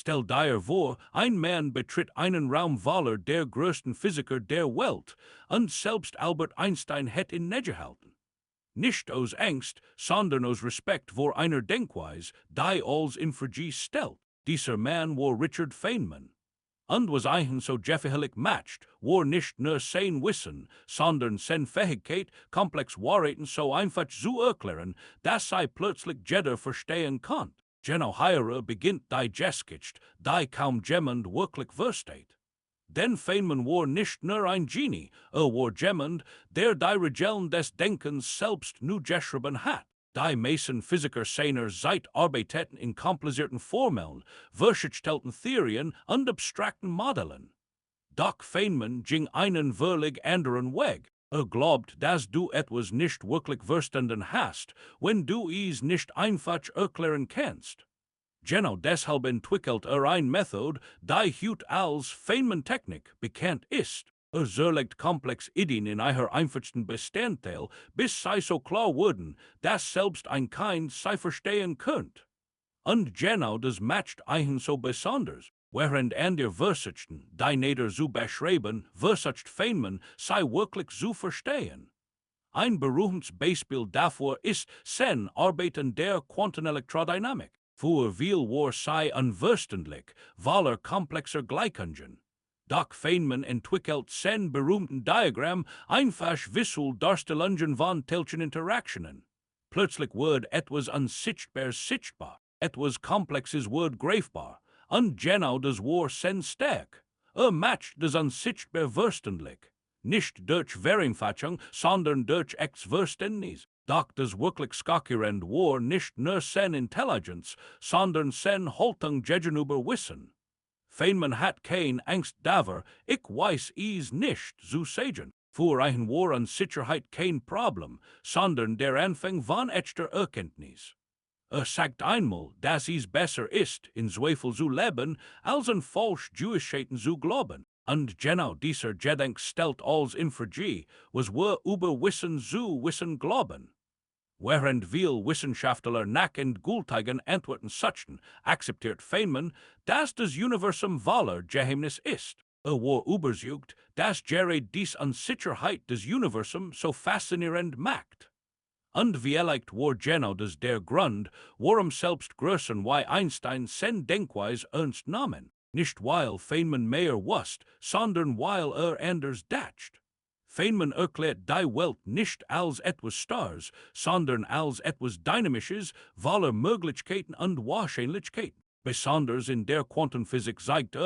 Stell dir vor, ein Mann betritt einen Raum voller der größten Physiker der Welt, und selbst Albert Einstein het in negehalten. Nicht aus Angst, sondern aus Respekt vor einer Denkweise, die als in Frage stellt. Dieser Mann war Richard Feynman. Und was eigen so gefährlich matcht, war nicht nur sein Wissen, sondern seine Fähigkeit, komplex Wahrheiten so einfach zu erklären, dass sie plötzlich jeder verstehen kann. Genau hier beginnt die Geschichte, die kaum jemand wirklich versteht. Denn Feynman war nicht nur ein Genie, war jemand, der die Regeln des Denkens selbst nu geschrieben hat. Die meisten Physiker seiner Zeit arbeiteten in komplizierten Formeln, verschiedenen Theorien und abstrakten Modellen. Doch Feynman ging einen völlig anderen Weg. Glaubt, dass du etwas nicht wirklich verstanden hast, wenn du es nicht einfach erklären kannst. Genau deshalb entwickelt eine Methode, die heute als Feynman-Technik bekannt ist. Zerlegt komplex Ideen in ihrer einfachsten Bestandteil, bis sie so klar wurden, dass selbst ein Kind sie verstehen könnt. Und genau das matcht eigen so besonders. Während andere Versuchten, die nieder zu beschreiben, versucht Feynman, sie wirklich zu verstehen. Ein berühmtes Beispiel dafür ist seine Arbeit in der Quantenelektrodynamik. Für viel war sie unverständlich, weil komplexer Gleichungen. Doch Feynman entwickelt sein berühmten Diagramm einfach visuell darstellungen von telchen Interaktionen. Plötzlich wird etwas unsichtbar sichtbar, etwas Komplexes wird greifbar, und genau das war sein Stärk. Matcht das unsichtbar verständlich. Nicht durch Vereinfachung, sondern durch Verständnis. Doch das wirklich schockierende war nicht nur seine Intelligenz, sondern seine Haltung gegenüber Wissen. Feynman hat kein Angst davor, ich weiß es nicht zu sagen. Für ihn war Unsicherheit kein Problem, sondern der Anfang von echter Erkenntnis. Sagt einmal, dass es besser ist, in Zweifel zu leben, als in falsch Gewissheiten zu glauben. Und genau dieser Gedanke stellt als in Frage, was wir über Wissen zu wissen glauben. Während viele Wissenschaftler nach endgültigen Antworten suchen, akzeptiert Feynman, dass das Universum voller Geheimnis ist. War überzeugt, dass gerade dies Unsicherheit des Universums so faszinierend macht. Und vielleicht war genau das der Grund, warum selbst Größen wie Einstein seine Denkweise ernst nahmen. Nicht weil Feynman mehr wusste, sondern weil anders dacht. Feynman erklärt die Welt nicht als etwas Stars, sondern als etwas Dynamisches, voller Möglichkeiten und Wahrscheinlichkeiten. Besonders in der Quantenphysik zeigt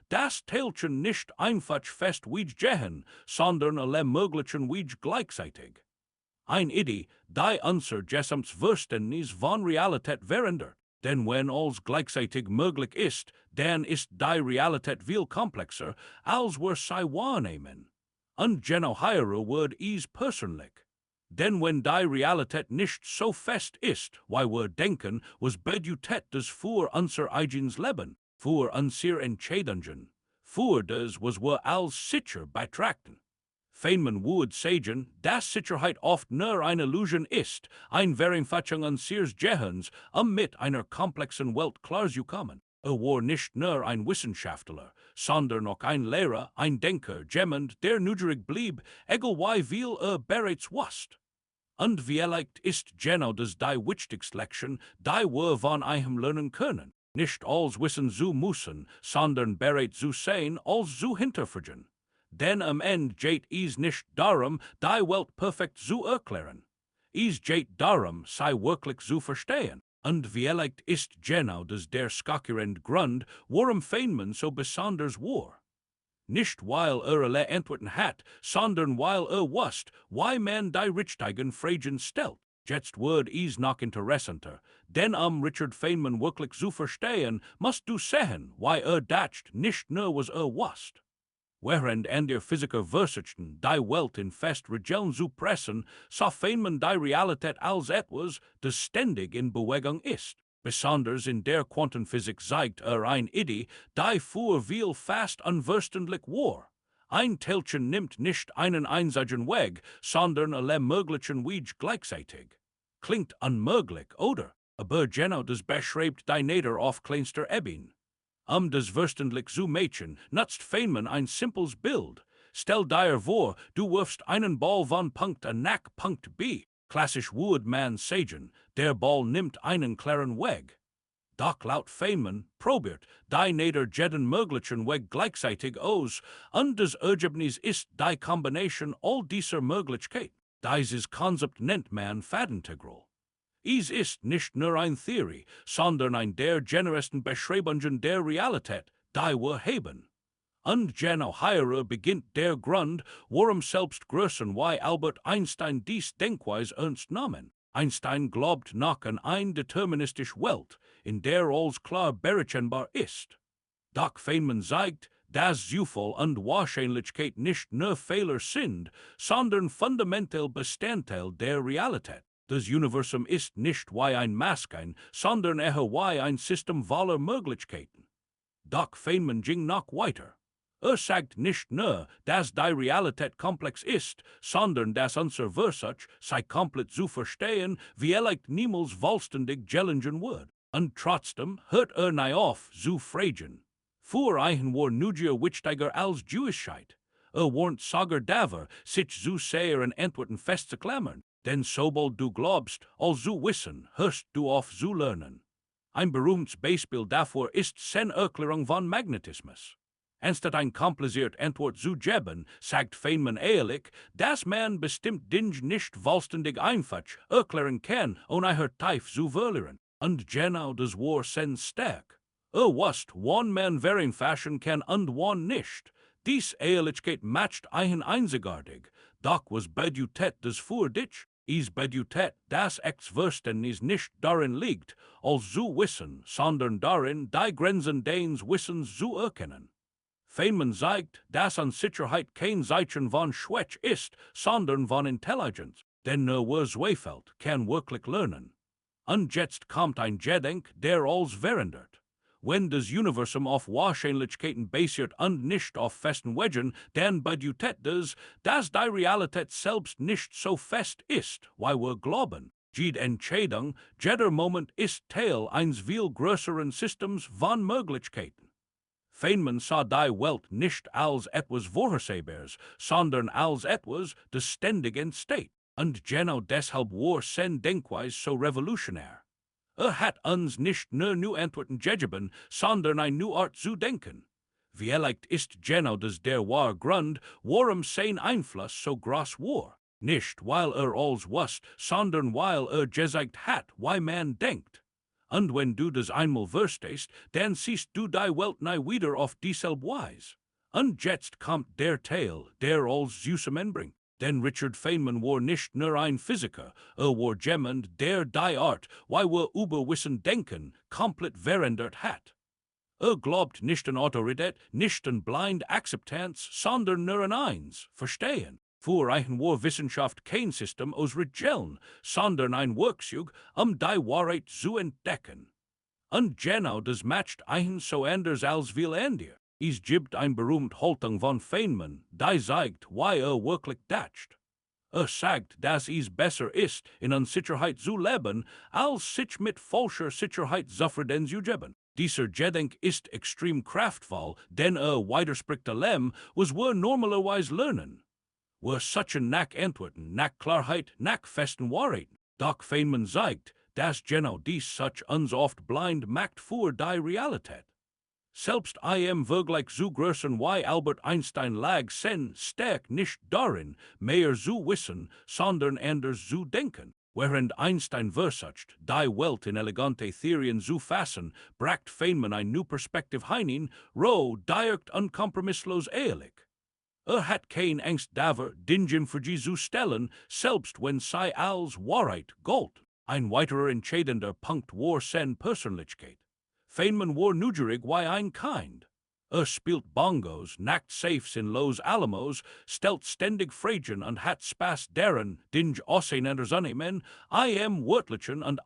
dass Teilchen nicht einfach fest gehen, sondern alle möglichen gleichzeitig. Ein Idee, die unser gesamtes Verständnis von Realität verändert. Denn wenn alles gleichzeitig möglich ist, dann ist die Realität viel komplexer, als wir sie wahrnehmen. Und genau hier wird es persönlich. Denn wenn die Realität nicht so fest ist, wie wir denken, was bedeutet das für unser eigenes Leben, für unsere Entscheidungen, für das, was wir als sicher betrachten. Feynman würde sagen, dass Sicherheit oft nur eine Illusion ist, eine Vereinfachung unseres Gehirns, mit einer komplexen Welt klarzukommen. War nicht nur ein Wissenschaftler, sondern auch ein Lehrer, ein Denker, jemand, der neugierig blieb, egal wie viel bereits wusste. Und vielleicht ist genau das die wichtigste Lektion, die wir von ihm lernen können. Nicht alles wissen zu müssen, sondern bereit zu sein, alles zu hinterfragen. Denn am Ende geht es nicht darum, die Welt perfekt zu erklären. Es geht darum, sie wirklich zu verstehen. Und vielleicht ist genau das der schockierende Grund, warum Feynman so besonders war. Nicht weil alle Antworten hat, sondern weil wusste, wie man die richtigen Fragen stellt. Jetzt wird es noch interessanter, denn Richard Feynman wirklich zu verstehen, musst du sehen, wie dacht, nicht nur was wusste. Während andere Physiker versuchten, die Welt in fest Regeln zu pressen, sah Feynman die Realität als etwas, das ständig in Bewegung ist. Besonders in der Quantenphysik zeigt eine Idee, die für viel fast unverständlich war. Ein Teilchen nimmt nicht einen einzigen Weg, sondern alle möglichen Wege gleichzeitig. Klingt unmöglich, oder? Aber genau das beschreibt die Natur auf kleinster Ebene. Des Verständig zu Mädchen, nutzt Feynman ein simples Bild. Stell dir vor, du wirfst einen Ball von Punkt A nach Punkt B. Klassisch would man sagen, der Ball nimmt einen klaren Weg. Doch laut Feynman probiert die neder jeden möglichen Weg gleichzeitig aus, und das Ergebnis ist die Kombination all dieser Möglichkeiten. Dieses Konzept nennt man Fadintegral. Es ist nicht nur eine Theorie, sondern ein der generesten Beschreibungen der Realität, die wir haben. Und genau hier beginnt der Grund, warum selbst Größen wie Albert Einstein dies Denkweise ernst nahmen. Einstein glaubt noch an eine deterministische Welt, in der alles klar berechenbar ist. Doch Feynman sagt, dass Zufall und Wahrscheinlichkeit nicht nur Fehler sind, sondern fundamental Bestandteil der Realität. Das Universum ist nicht wie ein Maske, sondern eher wie ein System voller Möglichkeiten. Doch Feynman ging noch weiter. Sagt nicht nur, dass die Realität komplex ist, sondern dass unser Versuch, sei komplett zu verstehen, vielleicht niemals vollständig gelingen wird. Und trotzdem hört nicht auf zu fragen. Für einen war Nugia wichtiger als Jewishkeit. Warnt sogar daver, sich zu sehr in Antworten festzuklammern, denn sobald du glaubst, all zu wissen, hörst du auf zu lernen. Ein berühmtes Beispiel dafür ist seine Erklärung von Magnetismus. Anstatt ein kompliziert Antwort zu geben, sagt Feynman ehrlich, dass man bestimmt Dinge nicht vollständig einfach erklären kann, ohne tief zu verlieren. Und genau das war sein Stark. Wusst, wann man vereinfachen kann und wann nicht. Dies Ehrlichkeit matcht einen einzigartig. Doch was bedeutet das für dich? Es bedeutet, dass Verständnis nicht darin liegt, als zu wissen, sondern darin, die Grenzen deines Wissens zu erkennen. Feynman sagt, dass an Sicherheit kein Zeichen von Schwäche ist, sondern von Intelligenz, denn nur wer zweifelt, kann wirklich lernen. Und jetzt kommt ein Gedenk, der alles verändert. Wenn das Universum auf Wahrscheinlichkeiten basiert und nicht auf festen Wegen, dann bedeutet das, dass die Realität selbst nicht so fest ist, wie wir glauben. Jede Entscheidung, jeder Moment ist Teil eines viel größeren Systems von Möglichkeiten. Feynman sah die Welt nicht als etwas Vorhersehbares, sondern als etwas, das ständig entsteht. Und genau deshalb war seine Denkweise so revolutionär. Hat uns nicht nur new Antworten gegeben, sondern eine neue Art zu denken. Vielleicht ist genau das der wahre Grund, warum sein Einfluss so groß war. Nicht, weil alles wusste, sondern weil gesagt hat, wie man denkt. Und wenn du das einmal verstehst, dann siehst du die Welt nie wieder auf dieselbe Weise. Und jetzt kommt der Teil, der alles zusammenbringt. Denn Richard Feynman war nicht nur ein Physiker, war jemand, der die Art, wie wir über Wissen denken, komplett verändert hat. Glaubt nicht an Autorität, nicht an blind Akzeptanz, sondern nur an eins, Verstehen. Für einen war Wissenschaft kein System aus Regeln, sondern ein Werkzeug, die Wahrheit zu entdecken. Und genau das matcht einen so anders als viel andere. Es gibt ein berühmt Haltung von Feynman, die sagt, wie wirklich dacht. Sagt, dass es besser ist, in Unsicherheit zu leben, als sich mit falscher Sicherheit zufrieden zu geben. Dieser Gedenk ist extrem kraftvoll, denn widerspricht allem, was wir normalerweise lernen. Wir suchen nach Antworten, nach Klarheit, nach festen Wahrheiten. Doch Feynman sagt, dass genau dies such uns oft blind macht für die Realität. Selbst wirklich zu größeren wie Albert Einstein lag sen stark nicht darin, mehr zu wissen, sondern anders zu denken. Während Einstein versucht, die Welt in elegante Theorien zu fassen, bracht Feynman ein new Perspektiv hinein, direkt und kompromisslos ehrlich. Hat kein Angst davor, Dingen für sie zu stellen, selbst wenn sie als Wahrheit galt. Ein weiterer entscheidender Punkt war seine Persönlichkeit. Feynman war neugierig wie ein Kind. Spielt Bongos, nackt Safes in Los Alamos, stellt ständig Fragen und hat Spaß daran, Dinge auseinanderzunehmen, wörtlichen und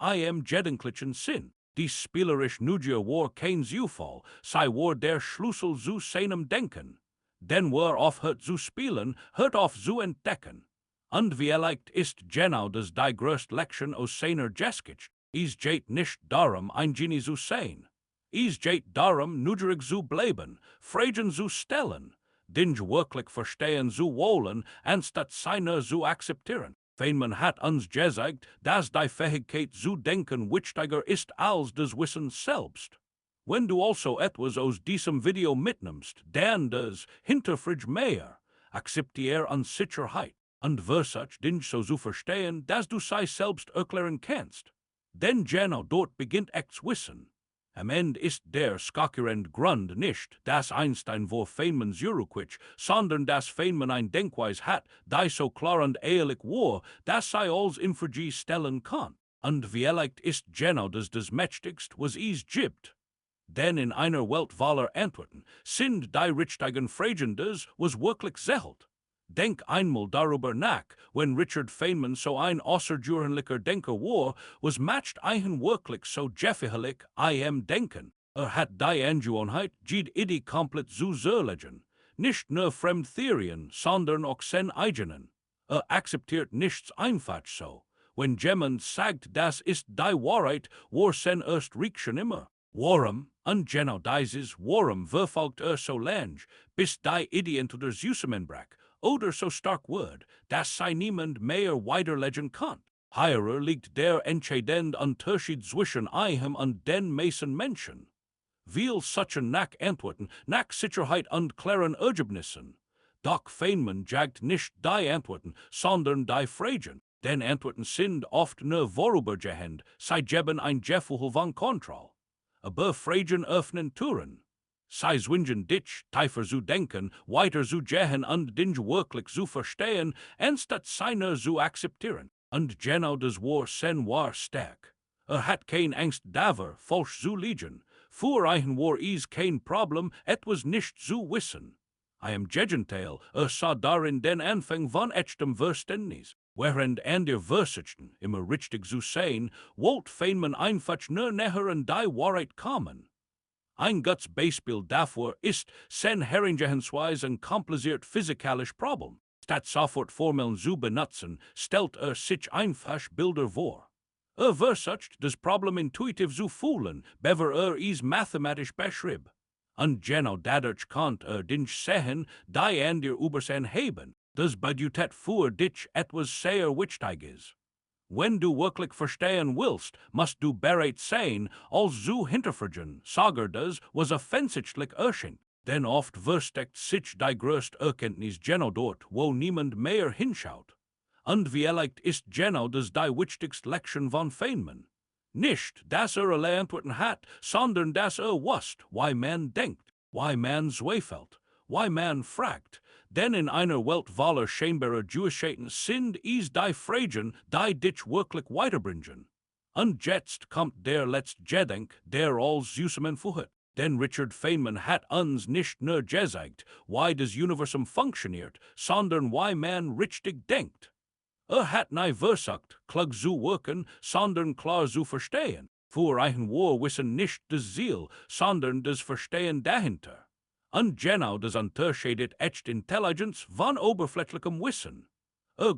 gedanklichen Sinn. Dies spielerisch Neugier war kein Zufall, sei war der Schlüssel zu seinem Denken. Denn wer aufhört zu spielen, hört auf zu entdecken. Und vielleicht ist genau das die größte Lektion aus seiner Geschichte. Es geht nicht darum, ein Genie zu sein. Is jate darum nudrig zu bleiben, fragen zu stellen, dinge wirklich verstehen zu wollen, anstatt seine zu akzeptieren. Feynman hat uns gezeigt, dass die Fähigkeit zu denken wichtiger ist als das Wissen selbst. Wenn du also etwas aus diesem Video mitnimmst, dann das Hinterfrage mehr, akzeptiere Unsicherheit und versuch dinge so zu verstehen, dass du sei selbst erklären kannst. Denn genau dort beginnt echtes Wissen. Am Ende ist der schockierende Grund nicht, dass Einstein vor Feynman zurückwich, sondern dass Feynman ein Denkweise hat, die so klar und ehrlich war, dass sie alles in Frage stellen kann. Und vielleicht ist genau das Mächtigste, was es gibt. Denn in einer Welt voller Antworten sind die richtigen Fragen das, was wirklich zählt. Denk einmal darüber nach, wenn Richard Feynman so ein außergewöhnlicher Denker war, was macht einen wirklich so gefährlich denken. Hat die Angewohnheit, die komplett zu zerlegen. Nicht nur fremd Theorien, sondern auch seine eigenen. Akzeptiert nichts einfach so. Wenn jemand sagt, das ist die Wahrheit, war sein erst Reaktion immer. Warum, und genau dieses Warum verfolgt so lange, bis die Idee into der Zusammenbrach, oder so stark wird, dass sie niemand mehr weiterlegen kann. Hierer liegt der entscheidende Unterschied zwischen einem und den meisten Menschen. Viel suchen nach Antworten, nach Sicherheit und klaren Ergebnissen. Doch Feynman jagt nicht die Antworten, sondern die Fragen. Denn Antworten sind oft nur vorübergehend, sie geben ein Gefühl von Kontrolle. Aber Fragen öffnen Türen. Sie zwingen dich, tiefer zu denken, weiter zu gehen und Dinge wirklich zu verstehen, anstatt seine zu akzeptieren. Und genau das war sein war stark. Hat kein Angst davor, falsch zu liegen. Für einen war es kein Problem, etwas nicht zu wissen. Im Gegenteil, sah darin den Anfang von echtem Verständnis. Während andere versuchten, immer richtig zu sein, wollte Feynman einfach nur näher an die Wahrheit kommen. Ein gutes Beispiel dafür ist sein Herangehensweise ein kompliziert physikalisches Problem. Statt sofort Formeln zu benutzen, stellt sich einfach Bilder vor. Versucht, das Problem intuitiv zu fühlen, bevor es mathematisch beschrieb. Und genau dadurch konnte Dinge sehen, die andere übersehen haben. Das bedeutet für dich etwas sehr Wichtiges. Wenn du wirklich verstehen willst, musst du bereit sein, als zu hinterfragen, sogar das, was offensichtlich erscheint. Denn oft versteckt sich die größte Erkenntnis genau dort, wo niemand mehr hinschaut. Und vielleicht ist genau das die wichtigste Lektion von Feynman. Nicht, dass alle Antworten hat, sondern dass wusste, wie man denkt, wie man zweifelt, wie man fragt. Denn in einer Welt voller scheinbarer Gewissheiten sind es die Fragen, die dich wirklich weiterbringen. Und jetzt kommt der letzte Gedanke, der alles zusammenführt. Denn Richard Feynman hat uns nicht nur gezeigt, wie das Universum funktioniert, sondern wie man richtig denkt. Hat nicht versucht, klug zu wirken, sondern klar zu verstehen. Für einen war Wissen nicht das Ziel, sondern das Verstehen dahinter. Und genau das unterscheidet echt Intelligenz von oberflächlichem Wissen.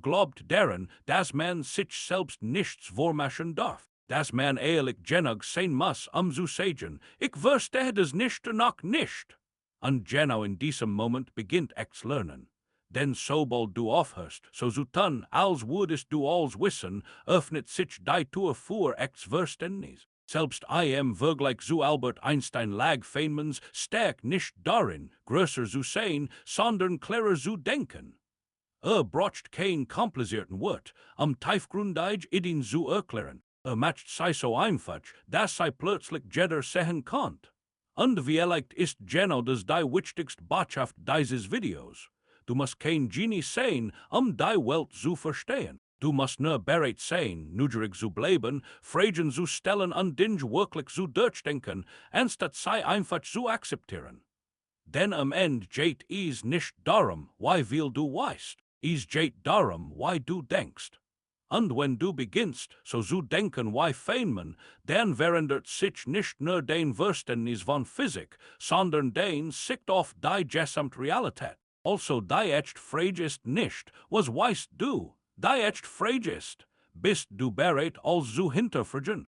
Glaubt daran, dass man sich selbst nichts vormachen darf, dass man ehrlich genug sein muss, zu sagen, ich verstehe das nicht noch nicht. Und genau in diesem Moment beginnt echtes Lernen. Denn sobald du aufhörst, so zu tun, als würdest du alles wissen, öffnet sich die Tür für echtes Verständnis. Selbst Vergleich zu Albert Einstein lag Feynmans stark nicht darin, größer zu sein, sondern klarer zu denken. Braucht kein komplizierten Wort, tiefgründig Ideen zu erklären. Macht sei so einfach, dass sei plötzlich jeder sehen kann. Und vielleicht ist genau das die wichtigste Botschaft dieses Videos. Du musst kein Genie sein, die Welt zu verstehen. Du musst nur bereit sein, neugierig zu bleiben, Fragen zu stellen und Dinge wirklich zu durchdenken, anstatt sie einfach zu akzeptieren. Denn am Ende geht es nicht darum, wie viel du weißt. Es geht darum, wie du denkst. Und wenn du beginnst, so zu denken wie Feynman, dann verändert sich nicht nur dein Verständnis von Physik, sondern dein Sicht auf die gesamte Realität. Also die echte Frage ist nicht, was weißt du? Die echte Frage ist, bist du bereit, alles zu hinterfragen?